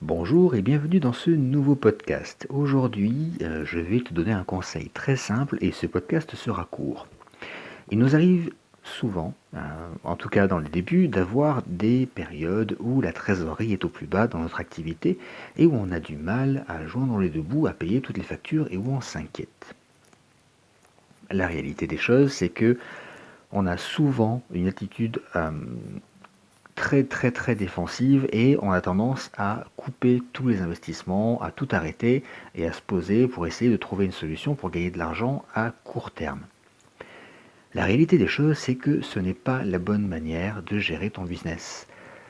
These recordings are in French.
Bonjour et bienvenue dans ce nouveau podcast. Aujourd'hui, je vais te donner un conseil très simple et ce podcast sera court. Il nous arrive souvent, en tout cas dans les débuts, d'avoir des périodes où la trésorerie est au plus bas dans notre activité et où on a du mal à joindre les deux bouts, à payer toutes les factures et où on s'inquiète. La réalité des choses, c'est que on a souvent une attitude très très très défensive et on a tendance à couper tous les investissements, à tout arrêter et à se poser pour essayer de trouver une solution pour gagner de l'argent à court terme. La réalité des choses, c'est que ce n'est pas la bonne manière de gérer ton business.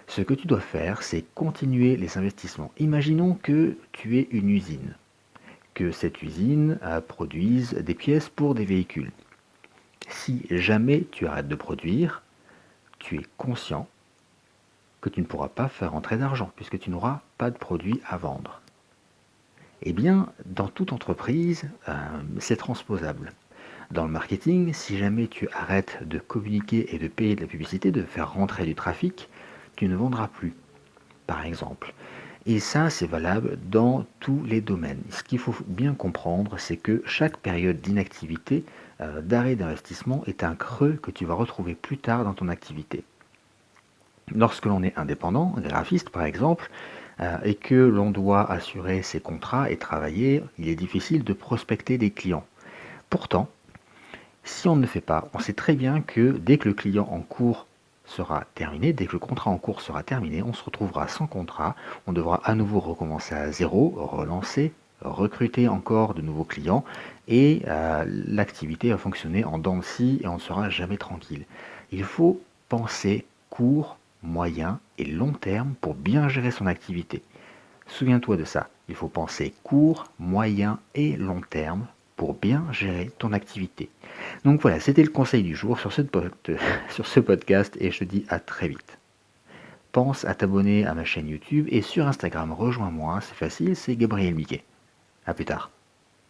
Ce que tu dois faire, c'est continuer les investissements. Imaginons que tu aies une usine, que cette usine produise des pièces pour des véhicules. Si jamais tu arrêtes de produire, tu es conscient que tu ne pourras pas faire entrer d'argent puisque tu n'auras pas de produit à vendre. Eh bien, dans toute entreprise, c'est transposable. Dans le marketing, si jamais tu arrêtes de communiquer et de payer de la publicité, de faire rentrer du trafic, tu ne vendras plus, par exemple. Et ça, c'est valable dans tous les domaines. Ce qu'il faut bien comprendre, c'est que chaque période d'inactivité, d'arrêt d'investissement, est un creux que tu vas retrouver plus tard dans ton activité. Lorsque l'on est indépendant, graphiste par exemple, et que l'on doit assurer ses contrats et travailler, il est difficile de prospecter des clients. Pourtant, si on ne le fait pas, on sait très bien que dès que le client en cours sera terminé, dès que le contrat en cours sera terminé, on se retrouvera sans contrat, on devra à nouveau recommencer à zéro, relancer, recruter encore de nouveaux clients, et l'activité va fonctionner en dents de scie et on ne sera jamais tranquille. Il faut penser court, moyen et long terme pour bien gérer son activité. Souviens-toi de ça. Il faut penser court, moyen et long terme pour bien gérer ton activité. Donc voilà, c'était le conseil du jour sur sur ce podcast et je te dis à très vite. Pense à t'abonner à ma chaîne YouTube et sur Instagram, rejoins-moi, c'est facile, c'est Gabriel Miquet. A plus tard.